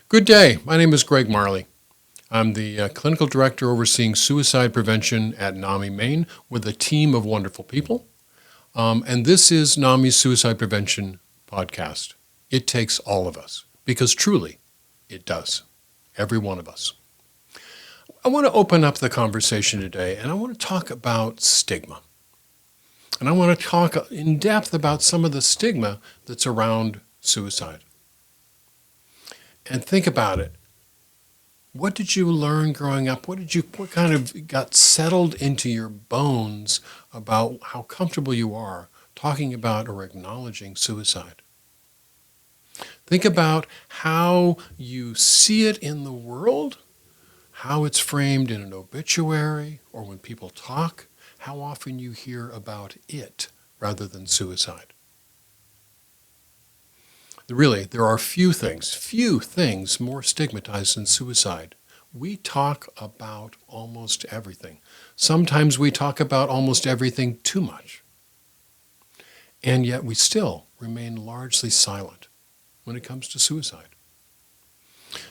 Good day. My name is Greg Marley. I'm the clinical director overseeing suicide prevention at NAMI, Maine, with a team of wonderful people. And this is NAMI's Suicide Prevention Podcast. It takes all of us, because truly, it does. Every one of us. I want to open up the conversation today, and I want to talk about stigma. And I want to talk in depth about some of the stigma that's around suicide. And think about it. What did you learn growing up? What kind of got settled into your bones about how comfortable you are talking about or acknowledging suicide? Think about how you see it in the world, how it's framed in an obituary or when people talk, how often you hear about it rather than suicide. Really, there are few things more stigmatized than suicide. We talk about almost everything. Sometimes we talk about almost everything too much. And yet we still remain largely silent when it comes to suicide.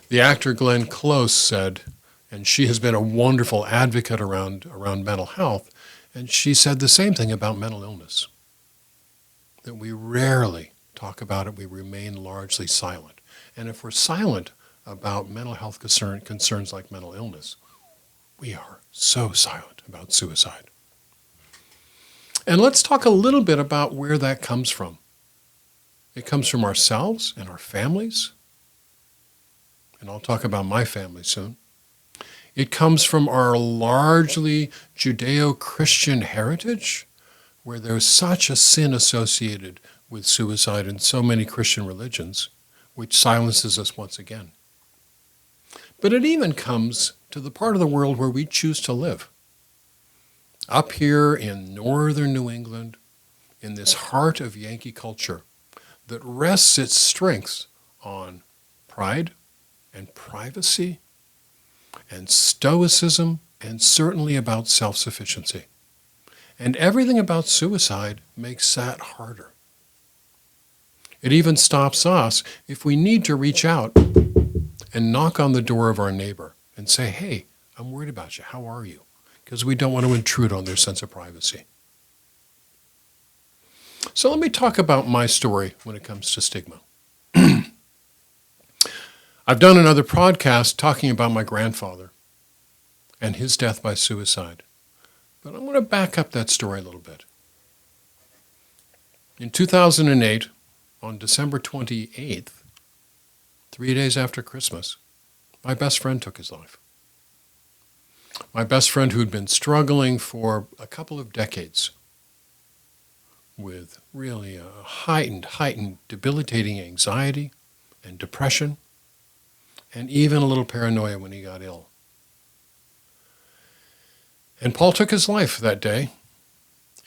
The actor Glenn Close said, and she has been a wonderful advocate around mental health, and she said the same thing about mental illness, that we rarely talk about it, we remain largely silent. And if we're silent about mental health concerns like mental illness, we are so silent about suicide. And let's talk a little bit about where that comes from. It comes from ourselves and our families. And I'll talk about my family soon. It comes from our largely Judeo-Christian heritage, where there's such a sin associated with suicide in so many Christian religions, which silences us once again. But it even comes to the part of the world where we choose to live. Up here in northern New England, in this heart of Yankee culture that rests its strengths on pride and privacy and stoicism and certainly about self-sufficiency. And everything about suicide makes that harder. It even stops us if we need to reach out and knock on the door of our neighbor and say, hey, I'm worried about you. How are you? Because we don't want to intrude on their sense of privacy. So let me talk about my story when it comes to stigma. I've done another podcast talking about my grandfather and his death by suicide. But I want to back up that story a little bit. In 2008, on December 28th, 3 days after Christmas, my best friend took his life. My best friend who'd been struggling for a couple of decades with really a heightened, debilitating anxiety and depression, and even a little paranoia when he got ill. And Paul took his life that day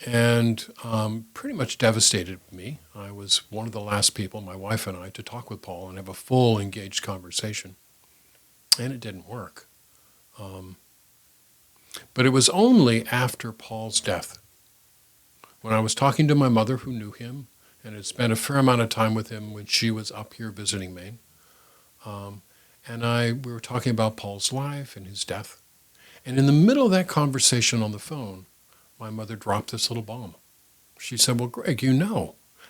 and pretty much devastated me. I was one of the last people, my wife and I, to talk with Paul and have a full engaged conversation. And it didn't work. But it was only after Paul's death, when I was talking to my mother who knew him and had spent a fair amount of time with him when she was up here visiting Maine. We were talking about Paul's life and his death. And in the middle of that conversation on the phone, my mother dropped this little bomb. She said, well, Greg,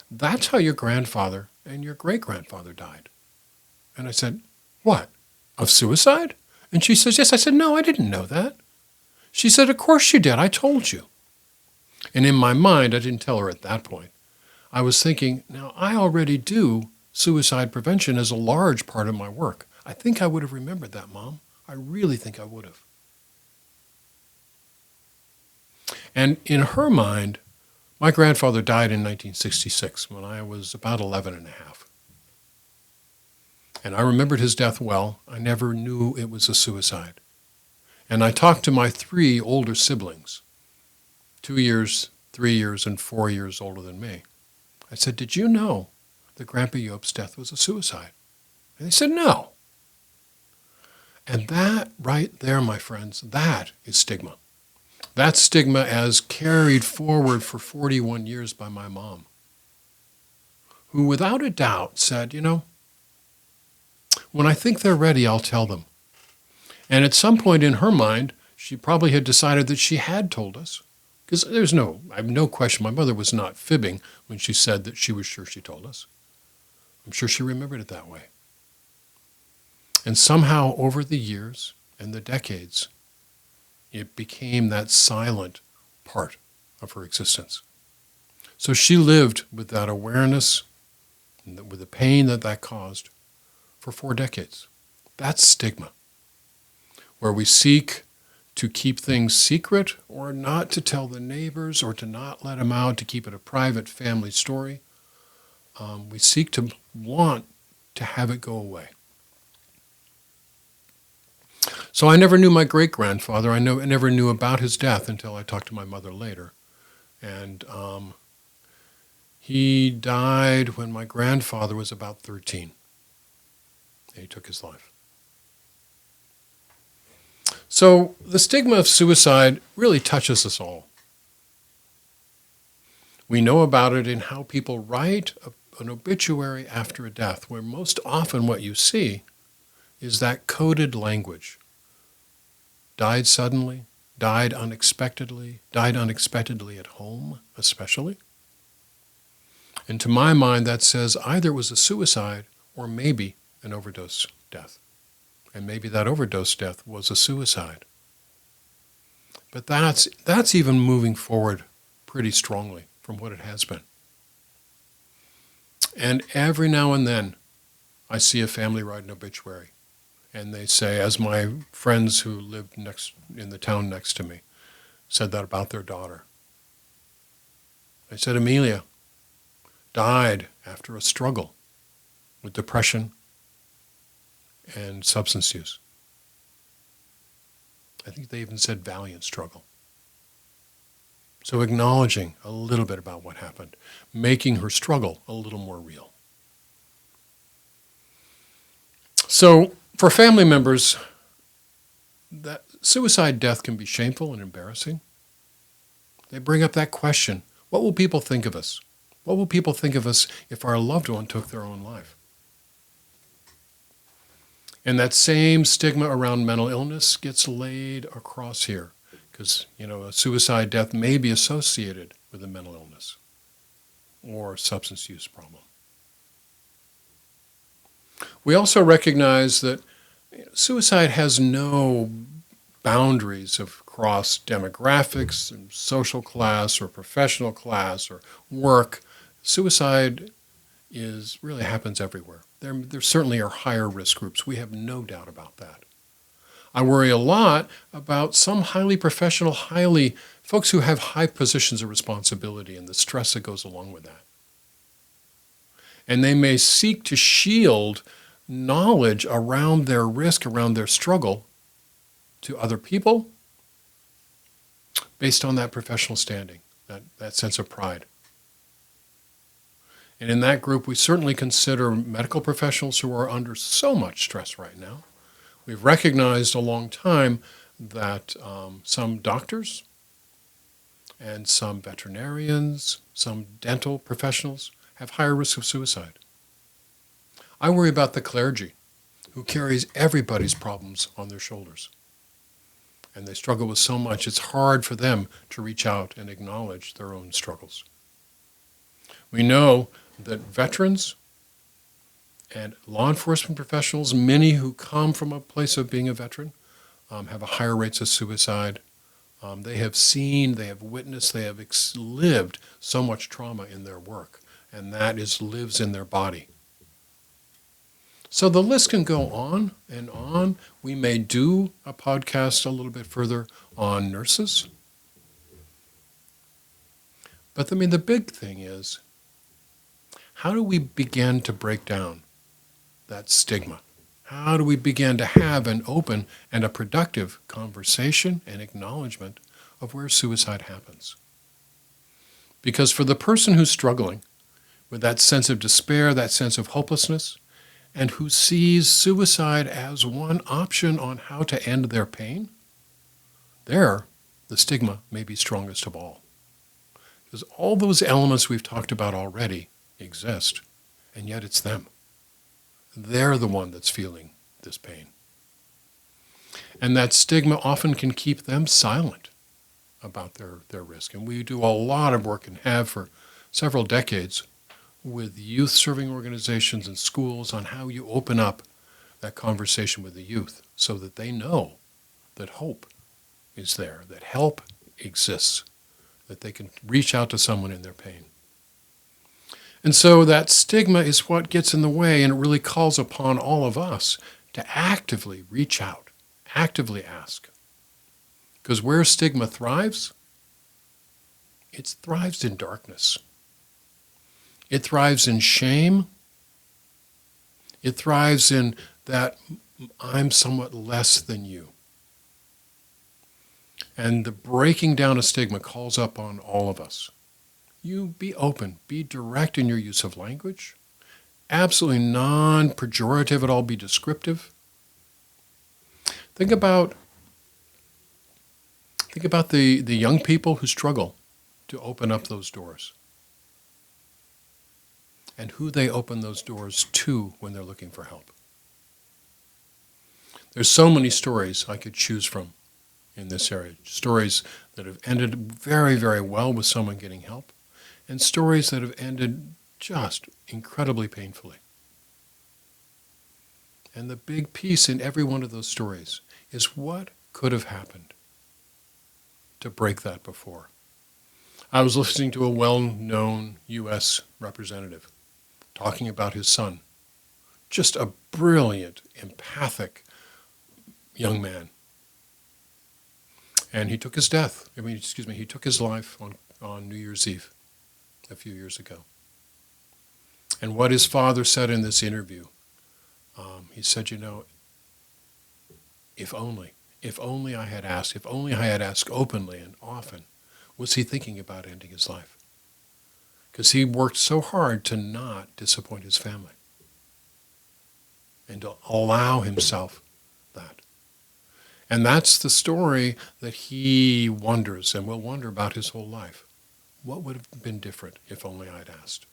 that's how your grandfather and your great-grandfather died. And I said, what, of suicide? And she says, yes. I said, no, I didn't know that. She said, of course you did. I told you. And in my mind, I didn't tell her at that point. I was thinking, now I already do suicide prevention as a large part of my work. I think I would have remembered that, Mom. I really think I would have. And in her mind, my grandfather died in 1966 when I was about 11 and a half. And I remembered his death well. I never knew it was a suicide. And I talked to my 3 older siblings, 2 years, 3 years, and 4 years older than me. I said, did you know that Grandpa Yope's death was a suicide? And they said, no. And that right there, my friends, that is stigma. That's stigma as carried forward for 41 years by my mom, who without a doubt said, When I think they're ready, I'll tell them. And at some point in her mind, she probably had decided that she had told us. Because I have no question, my mother was not fibbing when she said that she was sure she told us. I'm sure she remembered it that way. And somehow over the years and the decades, it became that silent part of her existence. So she lived with that awareness, with the pain that caused, for 4 decades. That's stigma, where we seek to keep things secret or not to tell the neighbors or to not let them out, to keep it a private family story. We seek to want to have it go away. So I never knew my great-grandfather. I never knew about his death until I talked to my mother later. And he died when my grandfather was about 13. And he took his life. So the stigma of suicide really touches us all. We know about it in how people write an obituary after a death, where most often what you see is that coded language. Died suddenly, died unexpectedly at home, especially. And to my mind, that says either it was a suicide or maybe an overdose death. And maybe that overdose death was a suicide. But that's even moving forward pretty strongly from what it has been. And every now and then, I see a family write an obituary. And they say, as my friends who lived in the town next to me said that about their daughter. They said, Amelia died after a struggle with depression and substance use. I think they even said valiant struggle. So acknowledging a little bit about what happened, making her struggle a little more real. So for family members, that suicide death can be shameful and embarrassing. They bring up that question, what will people think of us? What will people think of us if our loved one took their own life? And that same stigma around mental illness gets laid across here because, a suicide death may be associated with a mental illness or substance use problem. We also recognize that suicide has no boundaries across demographics and social class or professional class or work. Suicide really happens everywhere. There certainly are higher risk groups. We have no doubt about that. I worry a lot about some highly professional, folks who have high positions of responsibility and the stress that goes along with that. And they may seek to shield knowledge around their risk, around their struggle to other people based on that professional standing, that sense of pride. And in that group, we certainly consider medical professionals who are under so much stress right now. We've recognized a long time that some doctors and some veterinarians, some dental professionals have higher risk of suicide. I worry about the clergy who carries everybody's problems on their shoulders. And they struggle with so much, it's hard for them to reach out and acknowledge their own struggles. We know that veterans and law enforcement professionals, many who come from a place of being a veteran, have a higher rates of suicide. They have seen, they have witnessed, they have lived so much trauma in their work, and that lives in their body. So the list can go on and on. We may do a podcast a little bit further on nurses. But the big thing is, how do we begin to break down that stigma? How do we begin to have an open and a productive conversation and acknowledgement of where suicide happens? Because for the person who's struggling with that sense of despair, that sense of hopelessness, and who sees suicide as one option on how to end their pain, the stigma may be strongest of all. Because all those elements we've talked about already exist, and yet it's them. they're the one that's feeling this pain. And that stigma often can keep them silent about their risk. And we do a lot of work and have for several decades with youth serving organizations and schools on how you open up that conversation with the youth so that they know that hope is there, that help exists, that they can reach out to someone in their pain. And so that stigma is what gets in the way, and it really calls upon all of us to actively reach out, actively ask. Because where stigma thrives, it thrives in darkness. It thrives in shame. It thrives in that I'm somewhat less than you. And the breaking down of stigma calls up on all of us. You be open, be direct in your use of language, absolutely non-pejorative at all, be descriptive. Think about the young people who struggle to open up those doors and who they open those doors to when they're looking for help. There's so many stories I could choose from in this area, stories that have ended very, very well with someone getting help, and stories that have ended just incredibly painfully. And the big piece in every one of those stories is what could have happened to break that before. I was listening to a well-known U.S. representative talking about his son, just a brilliant, empathic young man. And he took his he took his life on New Year's Eve a few years ago. And what his father said in this interview, he said, if only I had asked openly and often, was he thinking about ending his life? Because he worked so hard to not disappoint his family and to allow himself that. And that's the story that he wonders and will wonder about his whole life. What would have been different if only I'd asked?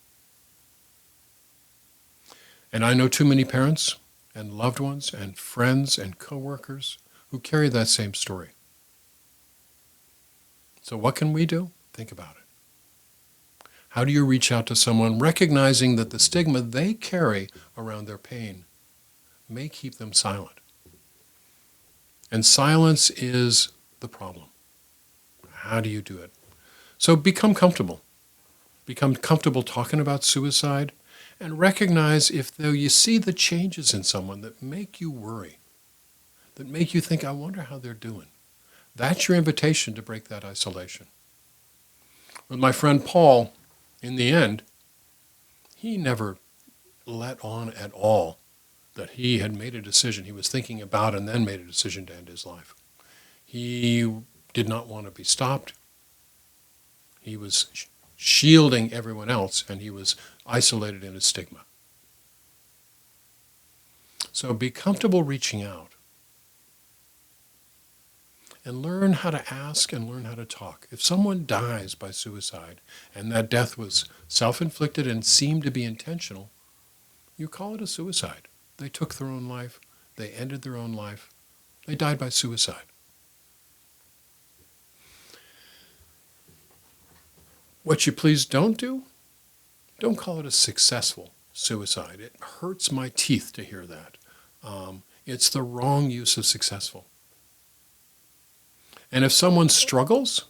And I know too many parents and loved ones and friends and coworkers who carry that same story. So what can we do? Think about it. How do you reach out to someone recognizing that the stigma they carry around their pain may keep them silent? And silence is the problem. How do you do it? So become comfortable. Become comfortable talking about suicide, and recognize though you see the changes in someone that make you worry, that make you think, I wonder how they're doing. That's your invitation to break that isolation. With my friend Paul, in the end, he never let on at all that he had made a decision he was thinking about and then made a decision to end his life. He did not want to be stopped. He was shielding everyone else, and he was isolated in his stigma. So be comfortable reaching out and learn how to ask and learn how to talk. If someone dies by suicide and that death was self-inflicted and seemed to be intentional, you call it a suicide. They took their own life. They ended their own life. They died by suicide. What you please don't do, don't call it a successful suicide. It hurts my teeth to hear that. It's the wrong use of successful. And if someone struggles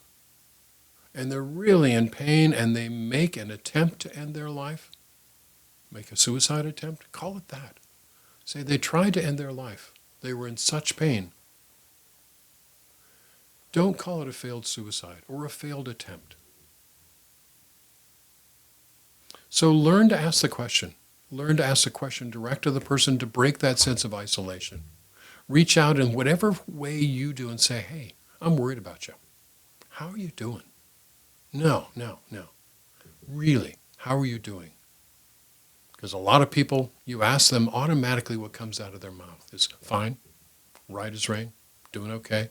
and they're really in pain and they make an attempt to end their life, make a suicide attempt, call it that. Say they tried to end their life. They were in such pain. Don't call it a failed suicide or a failed attempt. So learn to ask the question. Learn to ask the question direct to the person to break that sense of isolation. Reach out in whatever way you do and say, hey, I'm worried about you. How are you doing? No. Really, how are you doing? Because a lot of people, you ask them, automatically what comes out of their mouth is fine, right as rain, doing okay.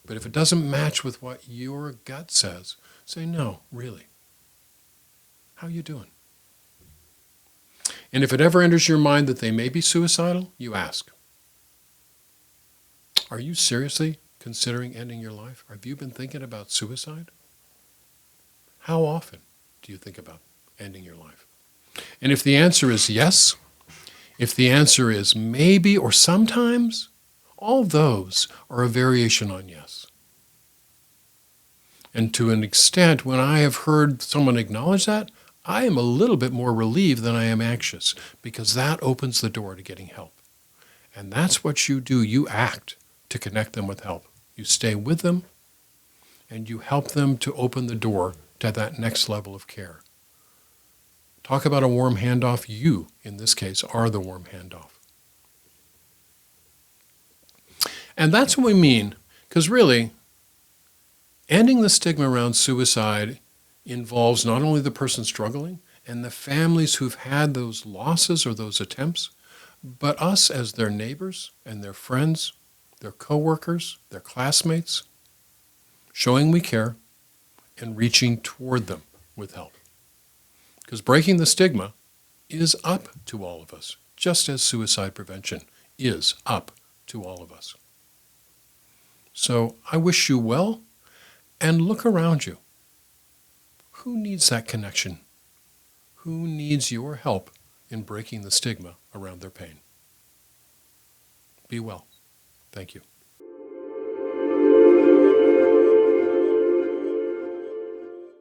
But if it doesn't match with what your gut says, say, no, really. How are you doing? And if it ever enters your mind that they may be suicidal, you ask, are you seriously considering ending your life? Have you been thinking about suicide? How often do you think about ending your life? And if the answer is yes, if the answer is maybe or sometimes, all those are a variation on yes. And to an extent, when I have heard someone acknowledge that, I am a little bit more relieved than I am anxious, because that opens the door to getting help. And that's what you do. You act to connect them with help. You stay with them, and you help them to open the door to that next level of care. Talk about a warm handoff. You, in this case, are the warm handoff. And that's what we mean, because really, ending the stigma around suicide involves not only the person struggling and the families who've had those losses or those attempts, but us as their neighbors and their friends, their coworkers, their classmates, showing we care and reaching toward them with help. Because breaking the stigma is up to all of us, just as suicide prevention is up to all of us. So I wish you well, and look around you. Who needs that connection? Who needs your help in breaking the stigma around their pain? Be well. Thank you.